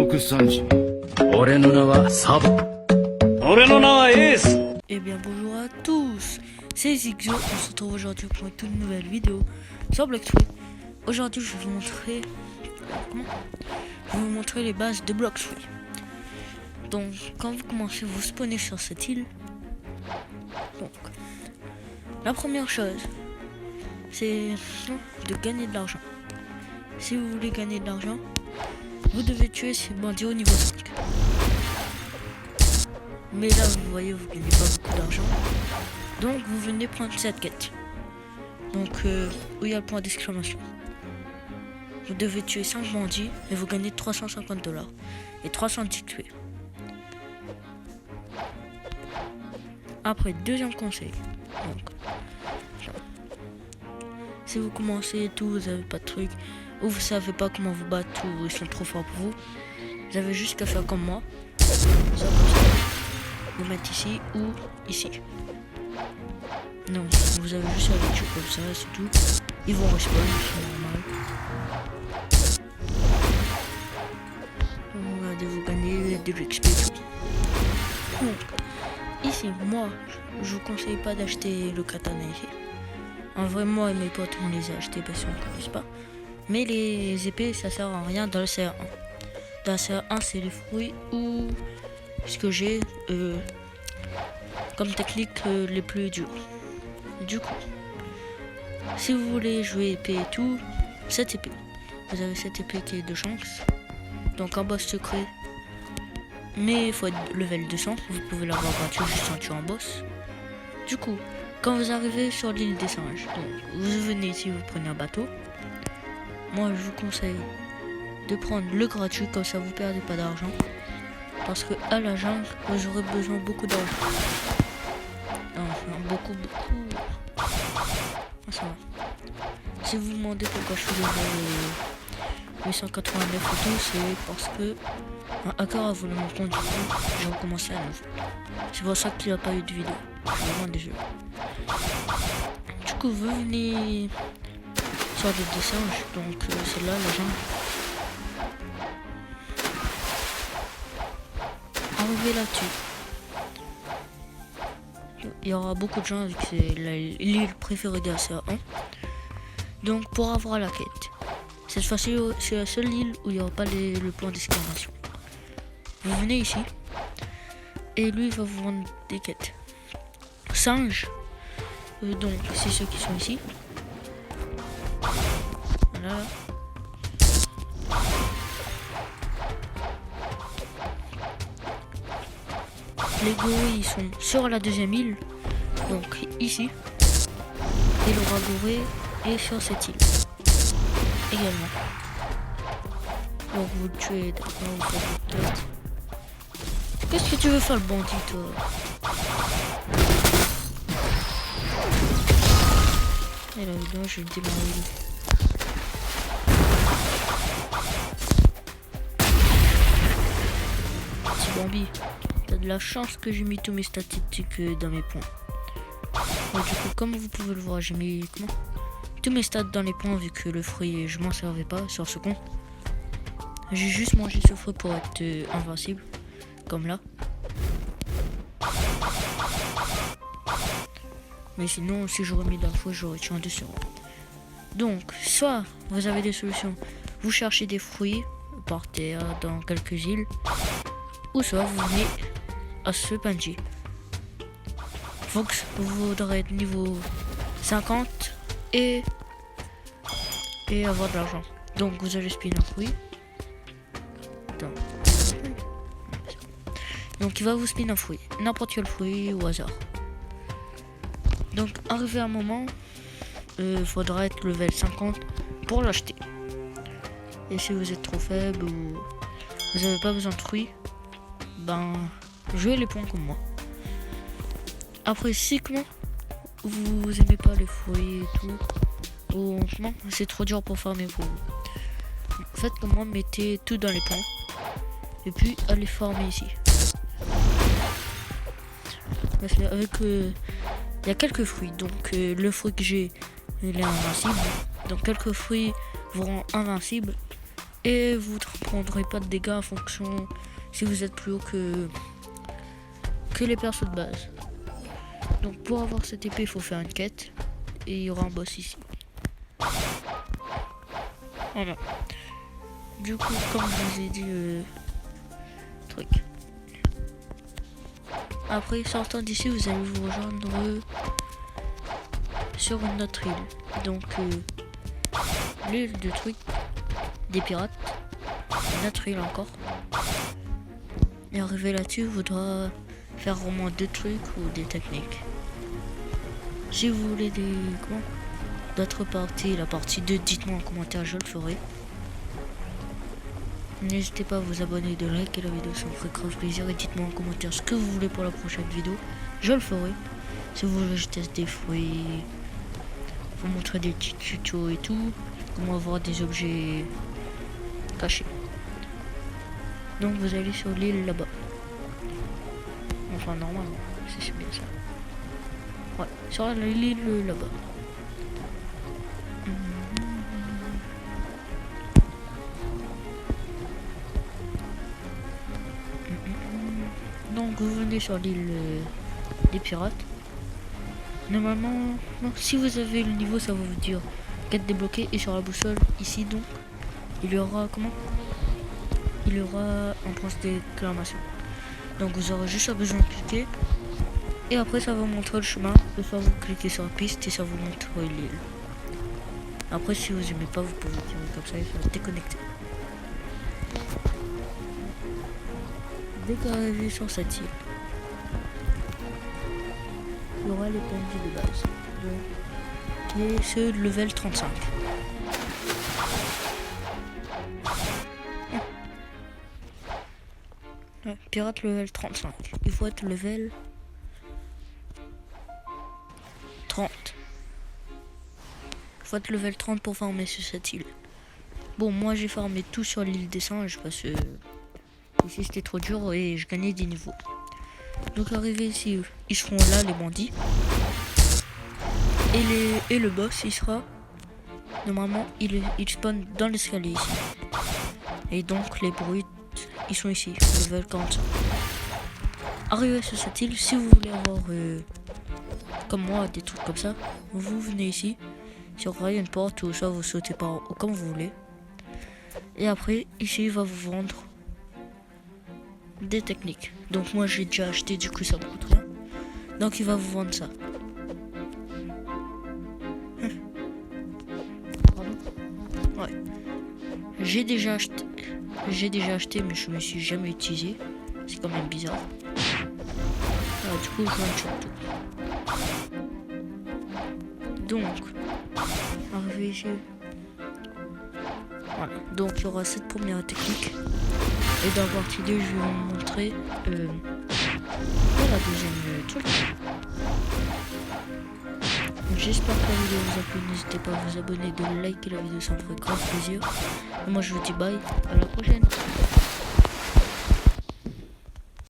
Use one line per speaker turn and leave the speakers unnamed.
630俺の名はサボ俺の名はエース
Eh bien bonjour à tous, c'est Zigzo, on se retrouve aujourd'hui pour une toute nouvelle vidéo sur Bloxfruit. Aujourd'hui je vais vous montrer les bases de Bloxfruit. Donc quand vous commencez, vous spawnez sur cette île. Donc la première chose, c'est de gagner de l'argent. Si vous voulez gagner de l'argent, vous devez tuer ces bandits au niveau 5. Mais là vous voyez, vous gagnez pas beaucoup d'argent. Donc vous venez prendre cette quête. Donc où il y a le point d'exclamation. Vous devez tuer 5 bandits et vous gagnez 350 $ et 310 tués. Après, deuxième conseil. Donc, si vous commencez et tout, vous avez pas de truc, ou vous savez pas comment vous battre, ou ils sont trop forts pour vous, vous avez juste qu'à faire comme moi. Vous mettre ici ou ici. Non, vous avez juste à les tuer comme ça, c'est tout. Ils vont respawn, c'est normal. Regardez, vous gagnez de l'XP tout. Donc, ici, moi, je vous conseille pas d'acheter le katana ici. En vrai, moi et mes potes, on les a achetés parce qu'on ne connaît pas. Mais les épées, ça sert à rien dans le CR1. Dans le CR1, c'est les fruits ou ce que j'ai comme technique les plus dures. Du coup, si vous voulez jouer épée et tout, cette épée. Vous avez cette épée qui est de chance. Donc un boss secret. Mais il faut être level 200. Vous pouvez l'avoir gratuit juste en tuant un boss. Du coup, quand vous arrivez sur l'île des singes, donc vous venez ici, vous prenez un bateau. Moi, je vous conseille de prendre le gratuit, comme ça vous perdez pas d'argent. Parce que à la jungle, vous aurez besoin beaucoup d'argent. Enfin, beaucoup. Ah, ça va. Si vous vous demandez pourquoi je suis level 889 et tout, c'est parce que un hacker a volé mon compte, du coup j'ai recommencé à nouveau. C'est pour ça qu'il n'y a pas eu de vidéo. Vraiment des jeux. Du coup vous venez sur l'île des singes, donc c'est là la jungle. Arrivez là-dessus. Il y aura beaucoup de gens avec l'île préférée de la CA1. Donc pour avoir la quête, cette fois-ci c'est la seule île où il n'y aura pas le point d'exclamation. Vous venez ici et lui il va vous vendre des quêtes. Singes, donc c'est ceux qui sont ici. Voilà. Les gorilles sont sur la deuxième île, donc ici. Et le roi gorille est sur cette île également. Donc vous le tuez, d'accord, vous faites une quête. Qu'est-ce que tu veux faire le bandit toi? Et là dedans je vais démarrer. Petit Bambi, t'as de la chance que j'ai mis tous mes statistiques dans mes points. Et du coup comme vous pouvez le voir, j'ai mis tous mes stats dans les points vu que le fruit je m'en servais pas sur ce compte. J'ai juste mangé ce fruit pour être invincible, comme là. Mais sinon, si j'aurais mis d'un fruit, j'aurais tué un 2 sur 1. Donc, soit vous avez des solutions, vous cherchez des fruits par terre dans quelques îles, ou soit vous venez à ce PNJ. Fox, vous voudrez être niveau 50 et avoir de l'argent. Donc, vous allez spin un fruit. Donc il va vous spin un fruit, n'importe quel fruit au hasard. Donc arrivé à un moment, faudra être level 50 pour l'acheter. Et si vous êtes trop faible ou vous n'avez pas besoin de fruits, ben jouez les points comme moi. Après si vous aimez pas les fruits et tout, ou non, c'est trop dur pour farmer pour vous, faites comme moi, mettez tout dans les points et puis allez farmer ici. Parce qu'avec il y a quelques fruits, donc le fruit que j'ai il est invincible, donc quelques fruits vous rendent invincible Et vous ne prendrez pas de dégâts en fonction si vous êtes plus haut que les persos de base. Donc pour avoir cette épée, il faut faire une quête. Et il y aura un boss ici. Voilà. Du coup, comme je vous ai dit, truc. Après, sortant d'ici, vous allez vous rejoindre sur une autre île. Donc, l'île de truc des pirates. Une autre île encore. Et arriver là-dessus, vous devrez faire au moins 2 trucs ou des techniques. Si vous voulez d'autres parties, la partie 2, dites-moi en commentaire, je le ferai. N'hésitez pas à vous abonner, de liker la vidéo, ça me ferait grave plaisir. Et dites-moi en commentaire ce que vous voulez pour la prochaine vidéo. Je le ferai. Si vous voulez, je teste des fruits, vous montrer des petits tutos et tout. Comment avoir des objets cachés. Donc vous allez sur l'île là-bas. Enfin normalement, c'est bien ça. Ouais, sur l'île là-bas. Donc vous venez sur l'île des pirates. Normalement, non, si vous avez le niveau, ça va vous dire quête débloquée. Et sur la boussole, ici donc, il y aura il y aura un point d'exclamation. Donc vous aurez juste besoin de cliquer. Et après ça va vous montrer le chemin. Et soit vous cliquez sur la piste et ça vous montre l'île. Après si vous aimez pas, vous pouvez tirer comme ça et faire déconnecter. Dès qu'arrivé sur cette île, il y aura les points de vie de base. Donc, qui est ce level 35. Ouais, pirate level 35. Il faut être level 30. Il faut être level 30 pour farmer sur cette île. Bon, moi j'ai farmé tout sur l'île des singes parce que ici c'était trop dur et je gagnais des niveaux. Donc arrivé ici, ils seront là les bandits. Et le boss il sera normalement il spawn dans l'escalier ici. Et donc les brutes ils sont ici, level 45. Arrivé sur cette île, si vous voulez avoir comme moi des trucs comme ça, vous venez ici, sur une porte ou soit vous sautez par haut comme vous voulez. Et après ici il va vous vendre des techniques. Donc moi j'ai déjà acheté, du coup ça me coûte rien. Donc il va vous vendre ça. Ouais. J'ai déjà acheté mais je me suis jamais utilisé. C'est quand même bizarre. Alors, du coup je one-shot tout. Donc arrivé ici. Voilà. Donc il y aura cette première technique. Et dans la partie 2, je vais vous montrer la deuxième truc. J'espère que la vidéo vous a plu. N'hésitez pas à vous abonner, de liker la vidéo, ça me ferait grave plaisir. Et moi je vous dis bye, à la prochaine.